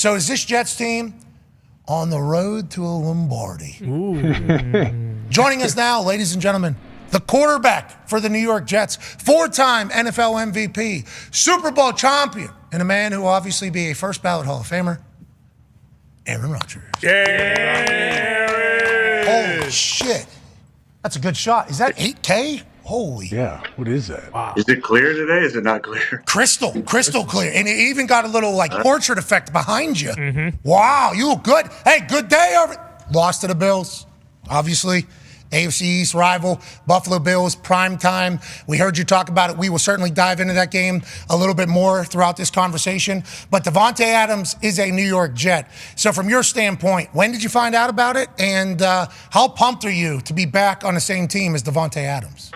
So is this Jets team on the road to a Lombardi? Joining us now, ladies and gentlemen, the quarterback for the New York Jets, 4-time NFL MVP, Super Bowl champion, and a man who will obviously be a first ballot Hall of Famer, Aaron Rodgers. Holy shit. That's a good shot. Is that 8K? Holy. Yeah, what is that? Wow. Is it clear today? Is it not clear? Crystal clear. And it even got a little portrait effect behind you. Mm-hmm. Wow, you look good. Hey, good day over. Lost to the Bills, obviously. AFC East rival, Buffalo Bills, prime time. We heard you talk about it. We will certainly dive into that game a little bit more throughout this conversation. But Davante Adams is a New York Jet. So from your standpoint, when did you find out about it? And how pumped are you to be back on the same team as Davante Adams?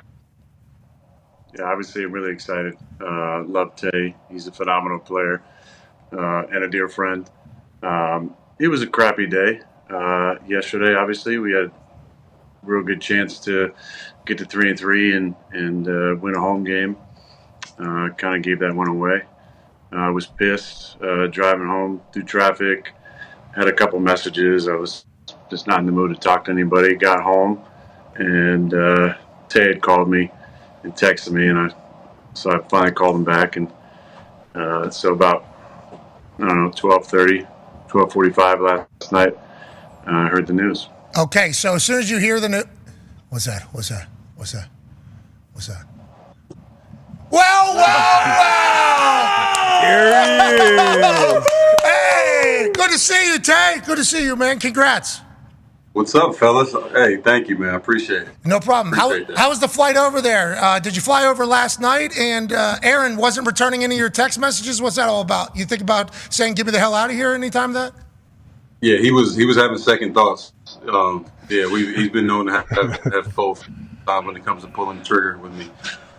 Yeah, obviously I'm really excited. Love Tay. He's a phenomenal player and a dear friend. It was a crappy day. Yesterday, obviously, we had real good chance to get to 3-3 and win a home game. Kind of gave that one away. I was pissed driving home through traffic. Had a couple messages. I was just not in the mood to talk to anybody. Got home and Tay had called me and texted me, and so I finally called him back. And so about 12:30, 12:45 last night, I heard the news. Okay, so as soon as you hear the news, what's that? Well! Here he is. Hey, good to see you, Tay. Good to see you, man. Congrats. What's up, fellas? Hey, thank you, man. I appreciate it. No problem. How was the flight over there? Did you fly over last night? And Aaron wasn't returning any of your text messages? What's that all about? You think about saying, get me the hell out of here anytime that? Yeah, he was having second thoughts. He's been known to have both when it comes to pulling the trigger with me.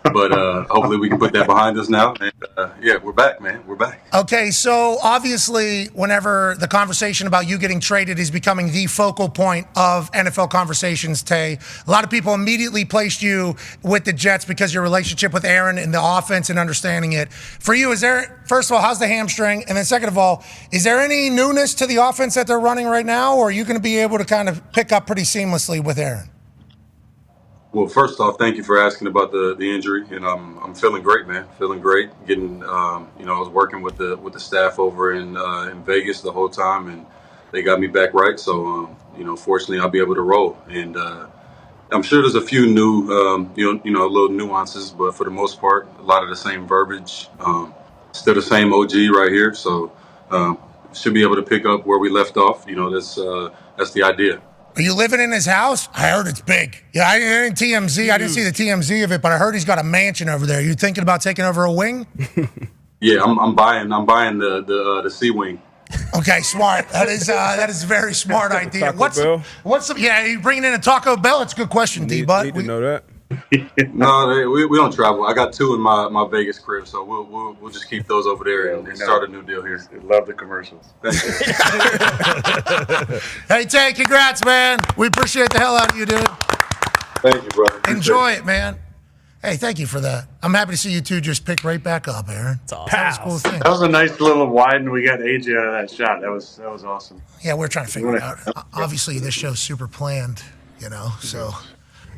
But hopefully we can put that behind us now. And we're back, man. We're back. Okay, so obviously whenever the conversation about you getting traded is becoming the focal point of NFL conversations, Tay, a lot of people immediately placed you with the Jets because of your relationship with Aaron and the offense and understanding it. For you, first of all, how's the hamstring? And then second of all, is there any newness to the offense that they're running right now, or are you going to be able to kind of pick up pretty seamlessly with Aaron? Well, first off, thank you for asking about the injury, and I'm feeling great, man. Feeling great. Getting, I was working with the staff over in Vegas the whole time, and they got me back right. So, fortunately, I'll be able to roll. And I'm sure there's a few new, little nuances, but for the most part, a lot of the same verbiage. Still the same OG right here, so should be able to pick up where we left off. That's the idea. Are you living in his house? I heard it's big. Yeah, I didn't TMZ. I didn't see the TMZ of it, but I heard he's got a mansion over there. You thinking about taking over a wing? Yeah, I'm buying the C wing. Okay, smart. That is a very smart idea. Taco Bell? You bringing in a Taco Bell? It's a good question, D-Bud. Need to know that. No, we don't travel. I got two in my Vegas crib, so we'll just keep those over there and start a new deal here. Love the commercials. Thank you. Hey, Tay, congrats, man. We appreciate the hell out of you, dude. Thank you, brother. Enjoy it, man. Hey, thank you for that. I'm happy to see you two just pick right back up, Aaron. That's awesome. That was a cool thing. That was a nice little wide, and we got AJ out of that shot. That was awesome. Yeah, we're trying to figure it out. Obviously, this show's super planned, so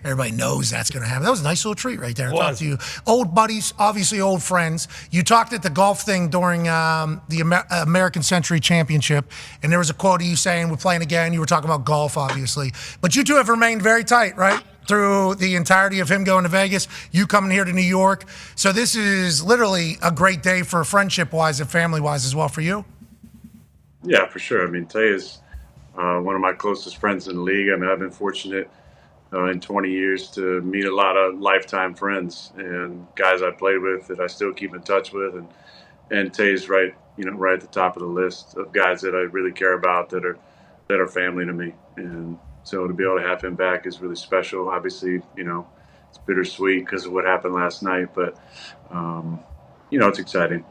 everybody knows that's going to happen. That was a nice little treat right there. Talk to you. Old buddies, obviously old friends. You talked at the golf thing during the American Century Championship, and there was a quote of you saying, we're playing again. You were talking about golf, obviously. But you two have remained very tight, right? Through the entirety of him going to Vegas, you coming here to New York. So this is literally a great day for friendship-wise and family-wise as well for you. Yeah, for sure. I mean, Tay is one of my closest friends in the league. I mean, I've been fortunate in 20 years to meet a lot of lifetime friends and guys I played with that I still keep in touch with. And Tay's right at the top of the list of guys that I really care about that are family to me. And so to be able to have him back is really special. Obviously, it's bittersweet because of what happened last night, but, it's exciting.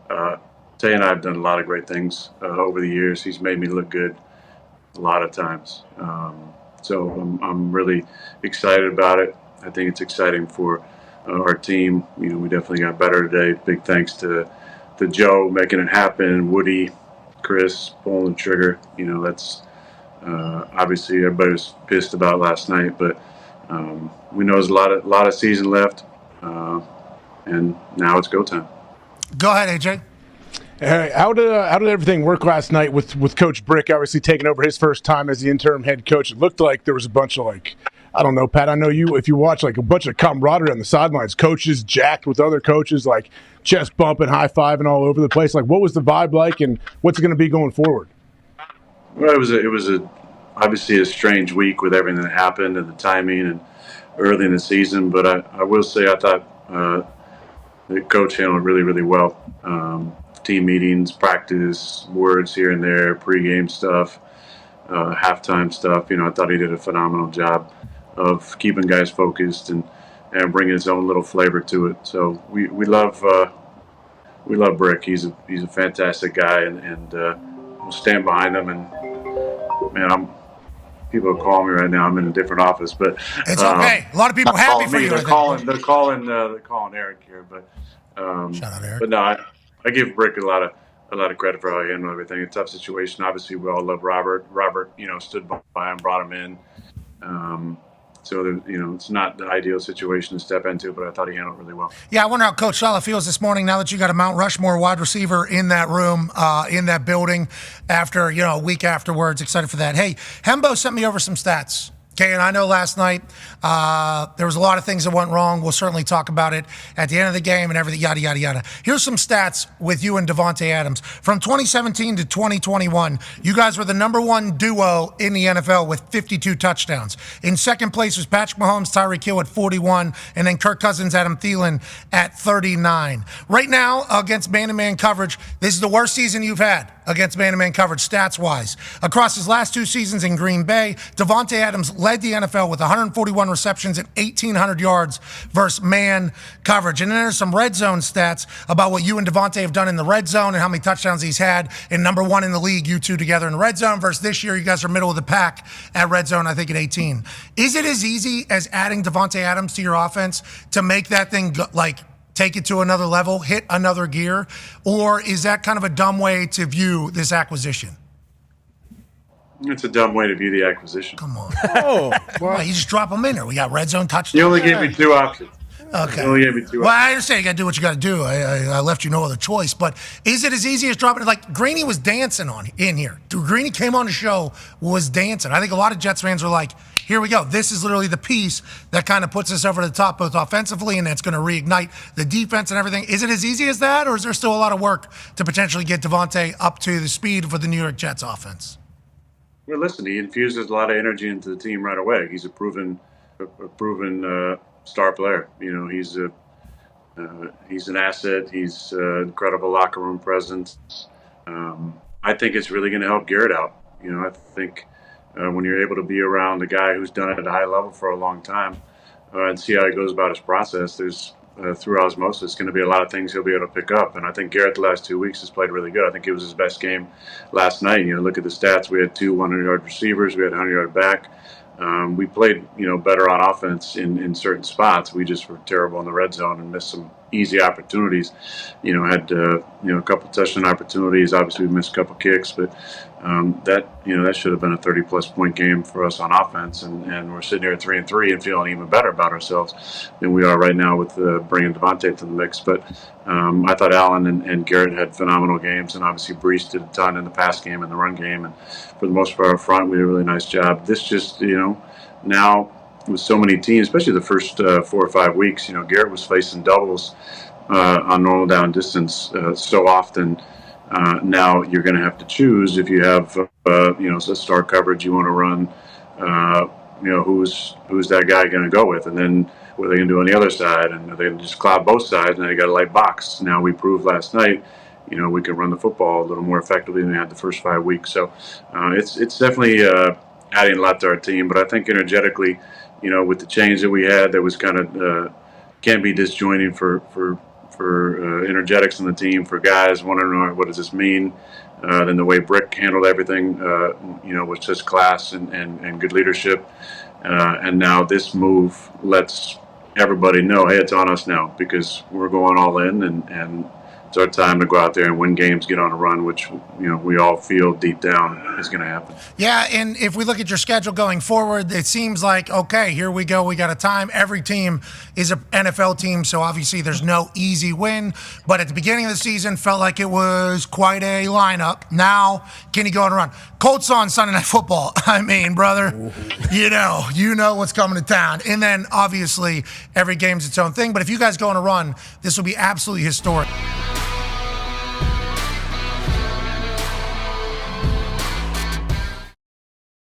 Tay and I have done a lot of great things over the years. He's made me look good a lot of times. So I'm really excited about it. I think it's exciting for our team. We definitely got better today. Big thanks to Joe making it happen, Woody, Chris pulling the trigger. That's obviously everybody was pissed about last night, but we know there's a lot of season left, and now it's go time. Go ahead, AJ. How did everything work last night with Coach Brick obviously taking over his first time as the interim head coach? It looked like there was a bunch of I don't know, Pat, I know if you watch a bunch of camaraderie on the sidelines, coaches jacked with other coaches, chest bumping, high-fiving all over the place. What was the vibe like, and what's it going to be going forward? Well, it was obviously a strange week with everything that happened and the timing and early in the season, but I will say I thought the coach handled it really, really well. Team meetings, practice, words here and there, pregame stuff, halftime stuff. I thought he did a phenomenal job of keeping guys focused and bringing his own little flavor to it. So we love Brick. He's a fantastic guy, and we'll stand behind him. And man, people are calling me right now. I'm in a different office, but it's okay. A lot of people happy for you. They're calling Eric here, but shout out Eric. But no, I give Brick a lot of credit for how he handled everything. A tough situation. Obviously, we all love Robert. Robert, stood by him, brought him in. So it's not the ideal situation to step into, but I thought he handled it really well. Yeah, I wonder how Coach Saleh feels this morning now that you got a Mount Rushmore wide receiver in that room, in that building, after a week afterwards. Excited for that. Hey, Hembo sent me over some stats. Okay, and I know last night there was a lot of things that went wrong. We'll certainly talk about it at the end of the game and everything, yada, yada, yada. Here's some stats with you and Davante Adams. From 2017 to 2021, you guys were the number one duo in the NFL with 52 touchdowns. In second place was Patrick Mahomes, Tyreek Hill at 41, and then Kirk Cousins, Adam Thielen at 39. Right now, against man-to-man coverage, this is the worst season you've had against man-to-man coverage, stats-wise. Across his last two seasons in Green Bay, Davante Adams led the NFL with 141 receptions and 1,800 yards versus man coverage. And then there's some red zone stats about what you and Davante have done in the red zone and how many touchdowns he's had. And number one in the league, you two together in the red zone, versus this year, you guys are middle of the pack at red zone, I think, at 18. Is it as easy as adding Davante Adams to your offense to make that thing take it to another level, hit another gear? Or is that kind of a dumb way to view this acquisition? It's a dumb way to view the acquisition. Come on. Well, you just drop them in there. We got red zone touchdowns. You only gave me two options. Okay. You only gave me two options. Well, I understand you got to do what you got to do. I left you no other choice. But is it as easy as dropping it? Greeny was dancing in here. Greeny came on the show, was dancing. I think a lot of Jets fans were like, here we go. This is literally the piece that kind of puts us over the top, both offensively, and that's going to reignite the defense and everything. Is it as easy as that, or is there still a lot of work to potentially get Davante up to the speed for the New York Jets offense? Well, listen, he infuses a lot of energy into the team right away. He's a proven star player. He's an asset. He's an incredible locker room presence. I think it's really going to help Garrett out. I think when you're able to be around a guy who's done it at a high level for a long time and see how he goes about his process, there's through osmosis going to be a lot of things he'll be able to pick up. And I think Garrett the last 2 weeks has played really good. I think it was his best game last night. Look at the stats. We had two 100-yard receivers. We had a 100-yard back. We played, better on offense in certain spots. We just were terrible in the red zone and missed some easy opportunities. Had a couple touchdown opportunities. Obviously, we missed a couple kicks, but that should have been a 30-plus point game for us on offense. And we're sitting here at 3-3 and feeling even better about ourselves than we are right now with bringing Davante to the mix. But I thought Allen and Garrett had phenomenal games, and obviously Brees did a ton in the pass game and the run game. And for the most part, up front, we did a really nice job. This just, now with so many teams, especially the first 4 or 5 weeks, Garrett was facing doubles on normal down distance so often. Now you're going to have to choose if you have, a star coverage you want to run, who's that guy going to go with? And then what are they going to do on the other side? And they just cloud both sides, and they got a light box. Now we proved last night, we can run the football a little more effectively than we had the first 5 weeks. So it's definitely adding a lot to our team. But I think energetically, with the change that we had, that was kind of can't be disjointing for energetics in the team, for guys wondering what does this mean. Then the way Brick handled everything, was just class and good leadership. And now this move lets everybody know, hey, it's on us now, because we're going all in, and it's our time to go out there and win games, get on a run, which we all feel deep down is going to happen. Yeah, and if we look at your schedule going forward, it seems like, okay, here we go. We got a time. Every team is an NFL team, so obviously there's no easy win. But at the beginning of the season, felt like it was quite a lineup. Now, can you go on a run? Colts on Sunday Night Football. I mean, brother, you know what's coming to town. And then, obviously, every game's its own thing. But if you guys go on a run, this will be absolutely historic.